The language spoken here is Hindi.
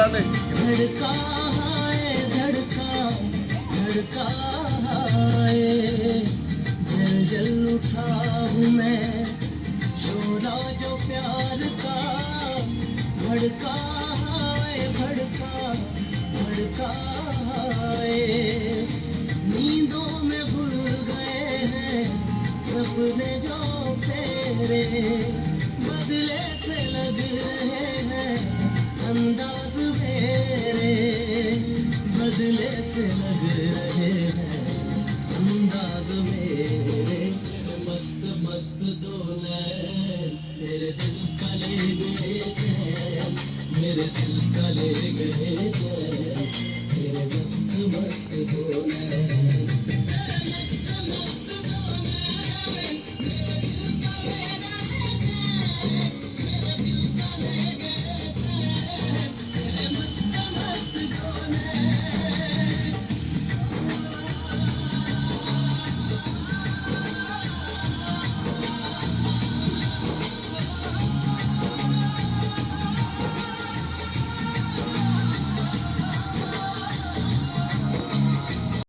ने धड़का है धड़का धड़का है, जल जल उठा हूँ मैं शोला जो प्यार का, भड़का है भड़का भड़का है। नींदों में भूल गए हैं सपने जो तेरे, बदले से लग रहे हैं अंदाज मेरे, बदले से लग रहे हैं अंदाज मेरे। मस्त मस्त डोले मेरे दिल का ले गए चैन, मेरे दिल का ले गए चैन, मेरे मस्त मस्त डोले